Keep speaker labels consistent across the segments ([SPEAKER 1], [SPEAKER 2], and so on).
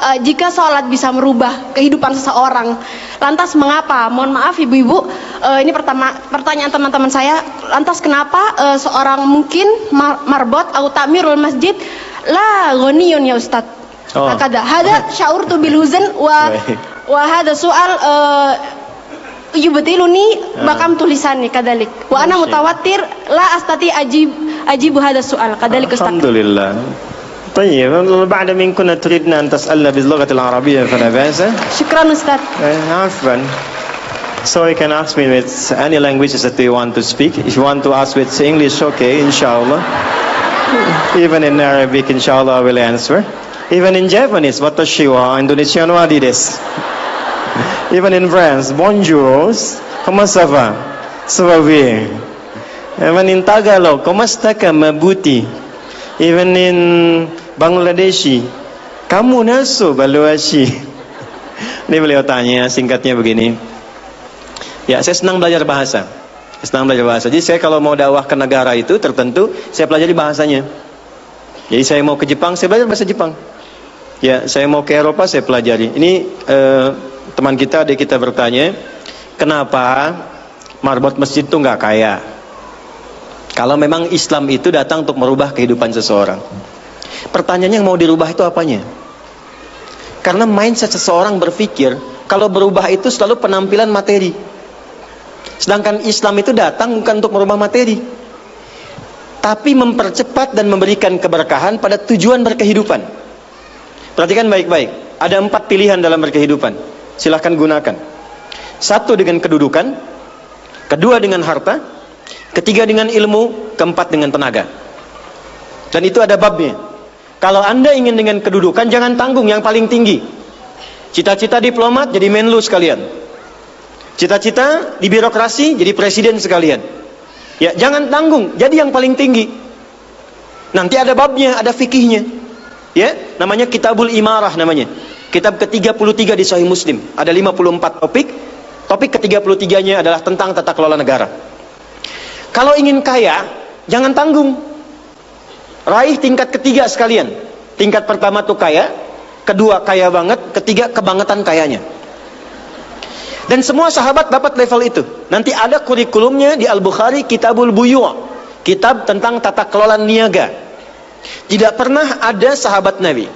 [SPEAKER 1] Jika sholat bisa merubah kehidupan seseorang, lantas mengapa? Mohon maaf ibu-ibu, ini pertanyaan teman-teman saya. Lantas kenapa seorang mungkin marbot atau takmirul masjid la ghaniyun ya Ustaz? Hakada hada sya'urtu bil huzn wa hada soal yubtiluni bakam tulisannya kadalik wa ana mutawatir la astati ajibu hada soal kadalik Ustaz.
[SPEAKER 2] Alhamdulillah. طيب بعد من كنا تريدنا أن تسألنا باللغة العربية فلا بأس.
[SPEAKER 1] شكرا أستاذ.
[SPEAKER 2] عفوا. So you can ask me with any languages that you want to speak. If you want to ask with English, okay, inshallah. Even in Arabic, inshallah, I will answer. Even in Japanese, watashi wa Indonesian wa desu. Even in France, bonjour, comment ça va? Ça va bien. Even in Tagalog, komasta ka mabuti? Even in Bangladeshi, kamu naso baluashi. Ini beliau tanya, singkatnya begini. Ya, saya senang belajar bahasa. Jadi saya kalau mau dakwah ke negara itu tertentu, saya pelajari bahasanya. Jadi saya mau ke Jepang, saya belajar bahasa Jepang. Ya, saya mau ke Eropa, saya pelajari. Ini teman kita, adik kita bertanya, kenapa marbot masjid itu nggak kaya? Kalau memang Islam itu datang untuk merubah kehidupan seseorang. Pertanyaannya yang mau dirubah itu apanya? Karena mindset seseorang berpikir, kalau berubah itu selalu penampilan materi. Sedangkan Islam itu datang bukan untuk merubah materi, tapi mempercepat dan memberikan keberkahan pada tujuan berkehidupan. Perhatikan baik-baik. Ada 4 pilihan dalam berkehidupan. Silahkan gunakan. 1 dengan kedudukan, 2 dengan harta, 3 dengan ilmu, 4 dengan tenaga. Dan itu ada babnya. Kalau Anda ingin dengan kedudukan, jangan tanggung yang paling tinggi. Cita-cita diplomat jadi menlu sekalian. Cita-cita di birokrasi jadi presiden sekalian. Ya, jangan tanggung, jadi yang paling tinggi. Nanti ada babnya, ada fikihnya. Ya, namanya Kitabul Imarah namanya. Kitab ke-33 di Sahih Muslim. Ada 54 topik. Topik ke-33-nya adalah tentang tata kelola negara. Kalau ingin kaya, jangan tanggung. Raih tingkat ketiga sekalian. Tingkat pertama tuh kaya, kedua kaya banget, ketiga kebangetan kayanya. Dan semua sahabat dapat level itu. Nanti ada kurikulumnya di Al-Bukhari, Kitabul Buyu', kitab tentang tata kelola niaga. Tidak pernah ada sahabat Nabi,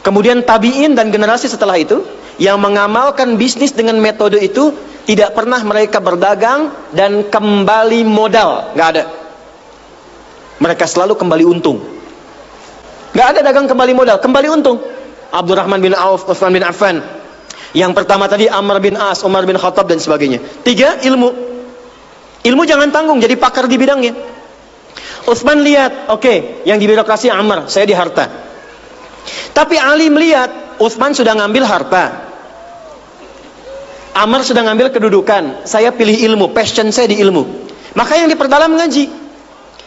[SPEAKER 2] kemudian tabi'in dan generasi setelah itu yang mengamalkan bisnis dengan metode itu. Tidak pernah mereka berdagang dan kembali modal, nggak ada. Mereka selalu kembali untung. Nggak ada dagang kembali modal, kembali untung. Abdurrahman bin Auf, Utsman bin Affan. Yang pertama tadi Amr bin As, Umar bin Khattab dan sebagainya. 3, ilmu. Ilmu jangan tanggung, jadi pakar di bidangnya. Utsman lihat, oke, yang di birokrasi Amr, saya di harta. Tapi Ali melihat, Utsman sudah ngambil harta, Amr sudah ngambil kedudukan, saya pilih ilmu, passion saya di ilmu. Maka yang diperdalam ngaji.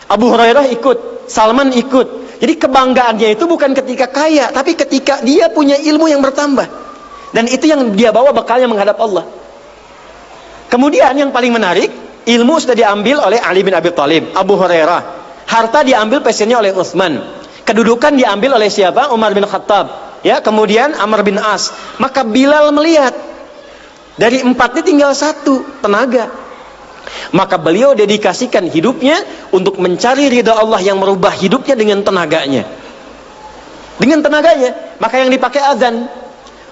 [SPEAKER 2] Abu Hurairah ikut, Salman ikut. Jadi kebanggaannya itu bukan ketika kaya, tapi ketika dia punya ilmu yang bertambah. Dan itu yang dia bawa bekalnya menghadap Allah. Kemudian yang paling menarik, ilmu sudah diambil oleh Ali bin Abi Thalib, Abu Hurairah. Harta diambil passionnya oleh Utsman. Kedudukan diambil oleh siapa? Umar bin Khattab. Ya, kemudian Amr bin As. Maka Bilal melihat, dari 4 ini tinggal 1, tenaga. Maka beliau dedikasikan hidupnya untuk mencari ridha Allah yang merubah hidupnya dengan tenaganya. Dengan tenaganya. Maka yang dipakai azan.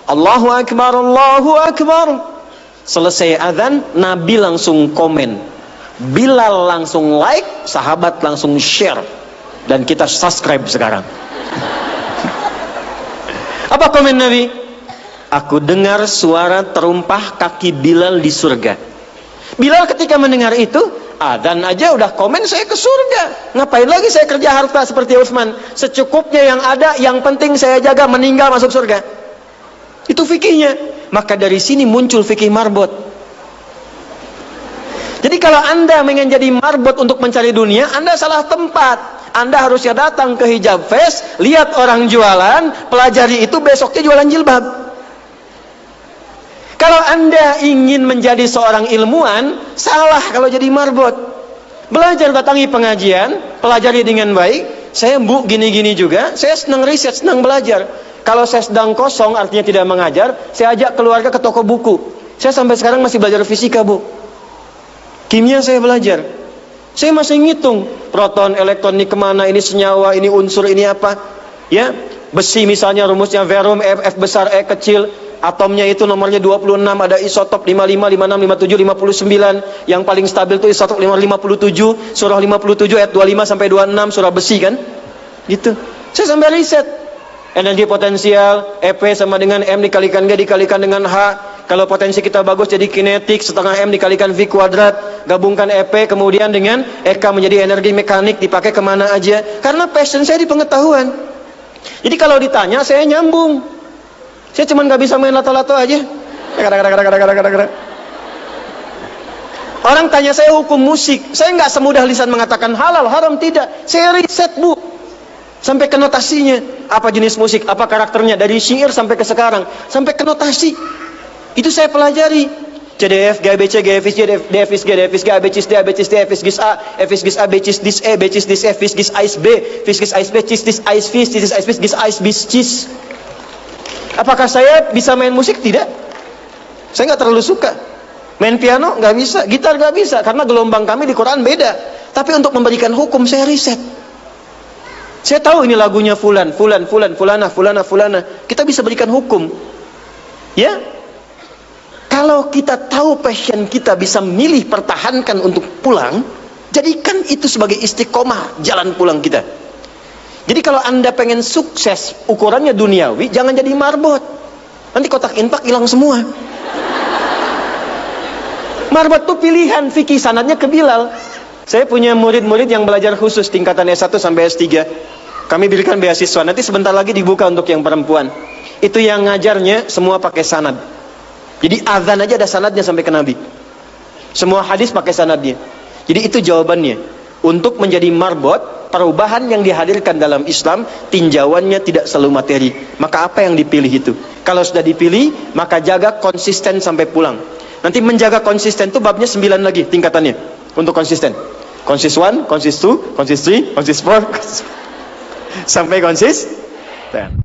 [SPEAKER 2] Allahu Akbar, Allahu Akbar. Selesai azan, Nabi langsung komen. Bilal langsung like, sahabat langsung share. Dan kita subscribe sekarang. Apa komen Nabi? Aku dengar suara terumpah kaki Bilal di surga. Bilal ketika mendengar itu, adzan aja udah komen saya ke surga. Ngapain lagi saya kerja harta seperti Utsman? Secukupnya yang ada, yang penting saya jaga, meninggal masuk surga. Itu fikihnya. Maka dari sini muncul fikih marbot. Jadi kalau Anda ingin jadi marbot untuk mencari dunia, Anda salah tempat. Anda harusnya datang ke Hijab Fest, lihat orang jualan, pelajari itu, besoknya jualan jilbab. Kalau Anda ingin menjadi seorang ilmuwan, salah kalau jadi marbot. Belajar, datangi pengajian, pelajari dengan baik. Saya Bu gini-gini juga, saya senang riset, senang belajar.
[SPEAKER 3] Kalau saya sedang kosong, artinya tidak mengajar, saya ajak keluarga ke toko buku. Saya sampai sekarang masih belajar fisika, Bu. Kimia saya belajar. Saya masih ngitung proton, elektron, ini kemana, ini senyawa, ini unsur, ini apa. Ya, besi misalnya rumusnya verum, F besar, E kecil. Atomnya itu nomornya 26, ada isotop 55, 56, 57, 59. Yang paling stabil itu isotop 57, surah 57 ayat 25 sampai 26, surah besi kan? Gitu. Saya sampai riset. Energi potensial, EP sama dengan M dikalikan G dikalikan dengan H. Kalau potensi kita bagus jadi kinetik, setengah M dikalikan V kuadrat. Gabungkan EP kemudian dengan EK menjadi energi mekanik, dipakai kemana aja. Karena passion saya di pengetahuan. Jadi kalau ditanya, saya nyambung. Saya cuma nggak bisa main lato-lato aja. Orang tanya saya hukum musik, saya nggak semudah lisan mengatakan halal, haram, tidak. Saya riset, Bu, sampai ke notasinya. Apa jenis musik, apa karakternya, dari syair sampai ke sekarang, sampai ke notasi. Itu saya pelajari. CDF, GABC, GFIS, DFIS, G, DFIS, G, ABCIS, D, ABCIS, D, FIS, GIS A, FIS, GIS A, BCIS, DIS E, BCIS, DIS F, FIS, GIS AIS B, FIS, GIS AIS B, CIS, DIS AIS FIS, CIS, AIS FIS, GIS AIS BIS, CIS. Apakah saya bisa main musik? Tidak. Saya nggak terlalu suka. Main piano nggak bisa, gitar nggak bisa, karena gelombang kami di Quran beda. Tapi untuk memberikan hukum saya riset. Saya tahu ini lagunya fulan, fulana. Kita bisa berikan hukum. Ya. Kalau kita tahu passion kita bisa milih pertahankan untuk pulang, jadikan itu sebagai istiqomah jalan pulang kita. Jadi kalau Anda pengen sukses ukurannya duniawi, jangan jadi marbot. Nanti kotak infak hilang semua. Marbot itu pilihan, fikih sanadnya ke Bilal. Saya punya murid-murid yang belajar khusus tingkatan S1 sampai S3. Kami berikan beasiswa, nanti sebentar lagi dibuka untuk yang perempuan. Itu yang ngajarnya semua pakai sanad. Jadi azan aja ada sanadnya sampai ke Nabi. Semua hadis pakai sanadnya. Jadi itu jawabannya. Untuk menjadi marbot, perubahan yang dihadirkan dalam Islam, tinjauannya tidak selalu materi. Maka apa yang dipilih itu? Kalau sudah dipilih, maka jaga konsisten sampai pulang. Nanti menjaga konsisten itu babnya 9 lagi tingkatannya. Untuk konsisten. Konsis 1, konsis 2, konsis 3, konsis 4, sampai konsis 10.